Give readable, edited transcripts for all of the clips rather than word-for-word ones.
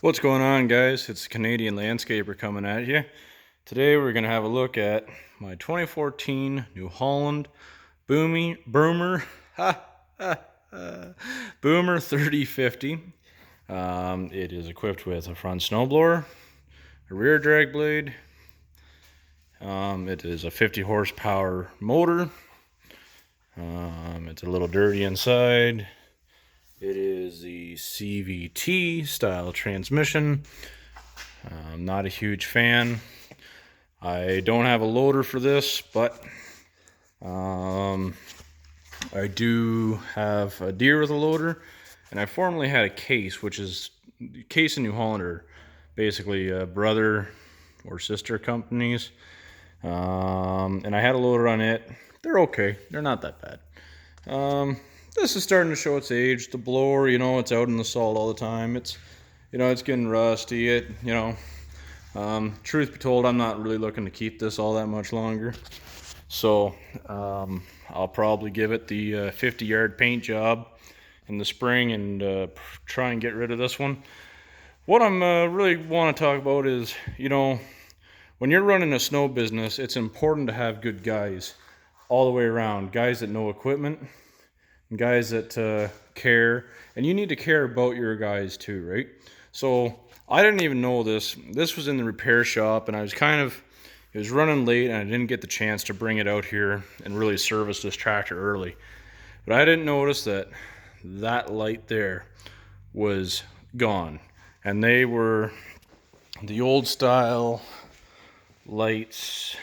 What's going on, guys? It's the Canadian Landscaper coming at you. Today we're going to have a look at my 2014 New Holland Boomer Boomer 3050. It is equipped with a front snowblower, a rear drag blade. It is a 50 horsepower motor. It's a little dirty inside. It is the CVT style transmission. I'm not a huge fan. I don't have a loader for this, but I do have a deer with a loader, and I formerly had a case, which is Case and New Holland are basically brother or sister companies. And I had a loader on it. They're okay. They're not that bad. This is starting to show its age. The blower, it's out in the salt all the time. It's getting rusty. Truth be told, I'm not really looking to keep this all that much longer. So I'll probably give it the 50-yard paint job in the spring and try and get rid of this one. What I'm really want to talk about is, when you're running a snow business, it's important to have good guys all the way around. Guys that know equipment, and guys that care, and you need to care about your guys too, right? So I didn't even know this. This was in the repair shop, and it was running late, and I didn't get the chance to bring it out here and really service this tractor early. But I didn't notice that light there was gone, and they were the old style lights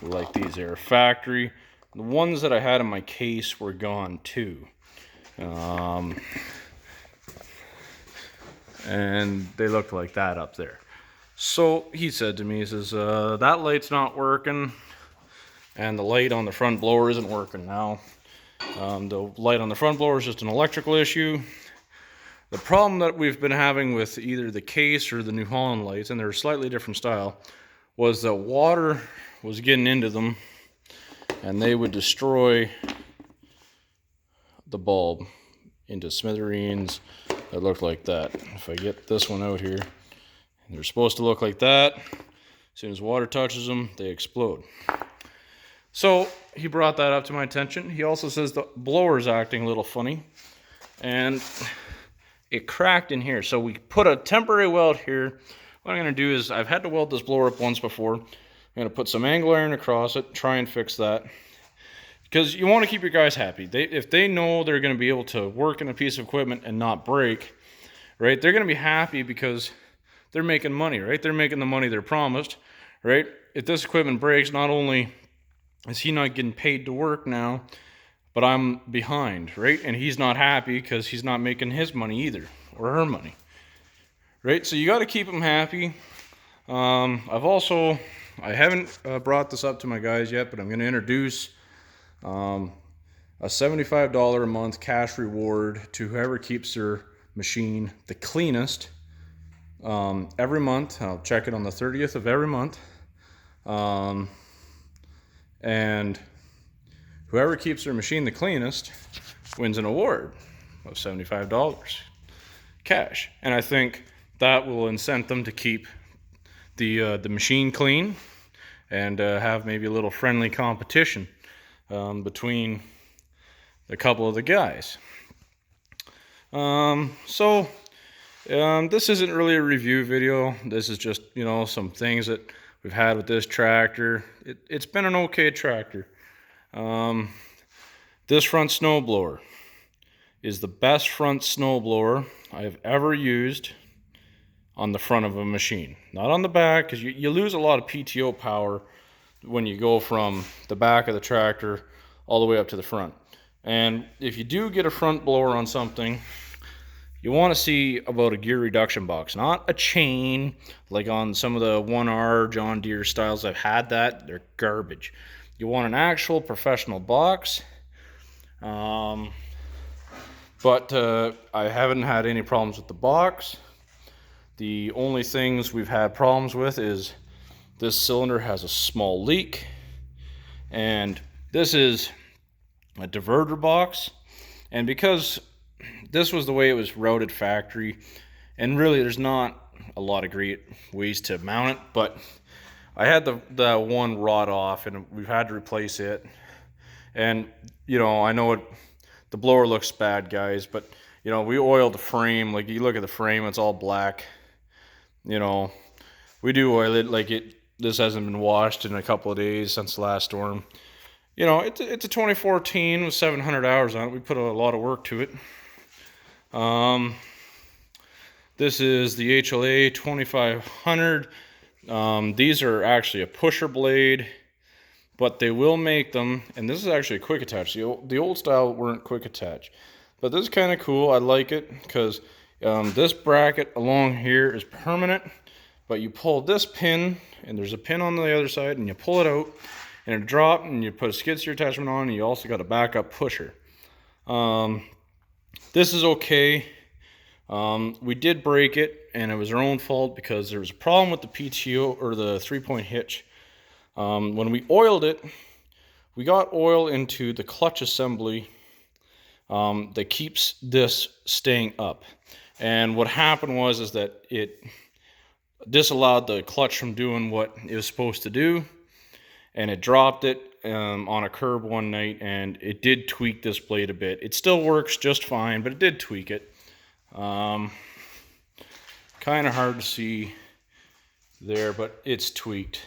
like these are factory. The ones that I had in my case were gone too. And they looked like that up there. So he said to me, he says, that light's not working, and the light on the front blower isn't working now. The light on the front blower is just an electrical issue. The problem that we've been having with either the Case or the New Holland lights, and they're a slightly different style, was that water was getting into them, and they would destroy the bulb into smithereens that looked like that. If I get this one out here, they're supposed to look like that. As soon as water touches them, they explode. So he brought that up to my attention. He also says the blower's acting a little funny, and it cracked in here. So we put a temporary weld here. What I'm going to do is, I've had to weld this blower up once before. I'm going to put some angle iron across it, try and fix that. Because you want to keep your guys happy. If they know they're going to be able to work in a piece of equipment and not break, right? They're going to be happy because they're making money, right? They're making the money they're promised, right? If this equipment breaks, not only is he not getting paid to work now, but I'm behind, right? And he's not happy because he's not making his money either, or her money, right? So you got to keep them happy. I haven't brought this up to my guys yet, but I'm going to introduce a $75 a month cash reward to whoever keeps their machine the cleanest every month. I'll check it on the 30th of every month. And whoever keeps their machine the cleanest wins an award of $75 cash. And I think that will incent them to keep the machine clean and have maybe a little friendly competition between a couple of the guys. This isn't really a review video. This is just, some things that we've had with this tractor. It's been an okay tractor. This front snowblower is the best front snowblower I've ever used on the front of a machine. Not on the back, because you lose a lot of PTO power when you go from the back of the tractor all the way up to the front. And if you do get a front blower on something, you want to see about a gear reduction box, not a chain like on some of the 1R John Deere styles. I've had that. They're garbage. You want an actual professional box. But I haven't had any problems with the box. The only things we've had problems with is this cylinder has a small leak, and this is a diverter box. And because this was the way it was routed factory, And really, there's not a lot of great ways to mount it, but I had the one rod off, and we've had to replace it. And you know, I know the blower looks bad, guys, but you know, we oiled the frame. Like, you look at the frame, it's all black. You know, we do oil it. Like, this hasn't been washed in a couple of days since the last storm. You know, it's a 2014 with 700 hours on it. We put a lot of work to it. This is the HLA 2500. These are actually a pusher blade, but they will make them, and this is actually a quick attach. The old style weren't quick attach, but this is kind of cool. I like it because this bracket along here is permanent, but you pull this pin, and there's a pin on the other side, and you pull it out, and it drops, and you put a skid steer attachment on, and you also got a backup pusher. This is okay. We did break it, and it was our own fault because there was a problem with the PTO, or the 3-point hitch. When we oiled it, we got oil into the clutch assembly that keeps this staying up. And what happened was that it disallowed the clutch from doing what it was supposed to do, and it dropped it on a curb one night, and it did tweak this blade a bit. It still works just fine, but it did tweak it. Kind of hard to see there, but it's tweaked.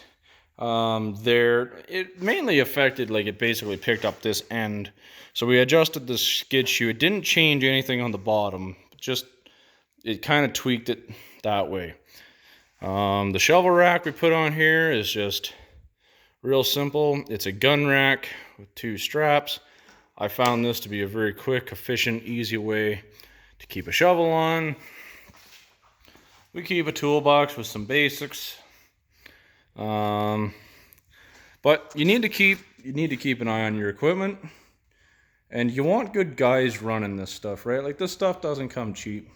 It mainly affected, like, it basically picked up this end. So we adjusted the skid shoe. It didn't change anything on the bottom, just it kind of tweaked it that way. The shovel rack we put on here is just real simple. It's a gun rack with 2 straps. I found this to be a very quick, efficient, easy way to keep a shovel on. We keep a toolbox with some basics. But you need to keep an eye on your equipment, and you want good guys running this stuff, right? Like, this stuff doesn't come cheap,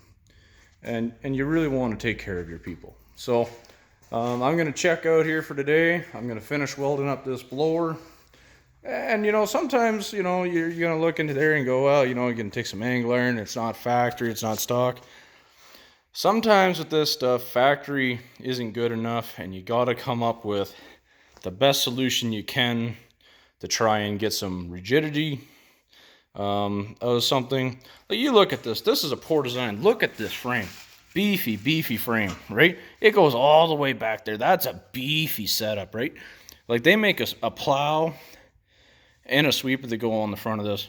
and you really want to take care of your people. So I'm going to check out here for today. I'm going to finish welding up this blower. And, you know, sometimes, you know, you're going to look into there and go, well, you know, you're going to take some angle iron. It's not factory. It's not stock. Sometimes with this stuff, factory isn't good enough, and you got to come up with the best solution you can to try and get some rigidity out of something. Like, you look at this. This is a poor design. Look at this frame. Beefy frame, right? It goes all the way back there. That's a beefy setup, right? Like, they make a plow and a sweeper that go on the front of this.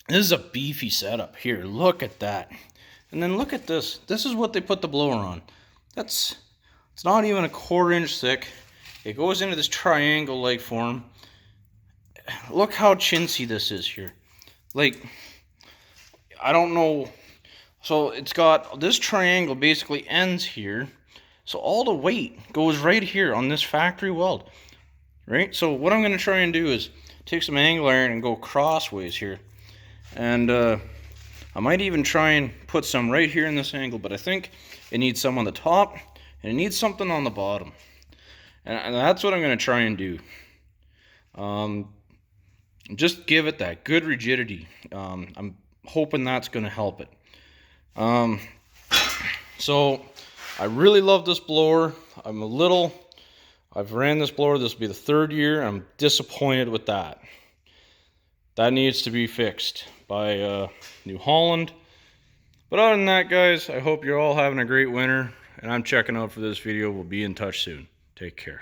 This is a beefy setup. Here, look at that. And then look at this. This is what they put the blower on. It's not even a 1/4 inch thick. It goes into this triangle-like form. Look how chintzy this is here. Like, I don't know. So it's got this triangle basically ends here. So all the weight goes right here on this factory weld. Right? So what I'm going to try and do is take some angle iron and go crossways here. And I might even try and put some right here in this angle, but I think it needs some on the top, and it needs something on the bottom. And that's what I'm going to try and do. Just give it that good rigidity. I'm hoping that's going to help it. So I really love this blower. I've ran this blower. This will be the 3rd year. I'm disappointed with that. That needs to be fixed by New Holland. But other than that, guys, I hope you're all having a great winter, and I'm checking out for this video. We'll be in touch soon. Take care.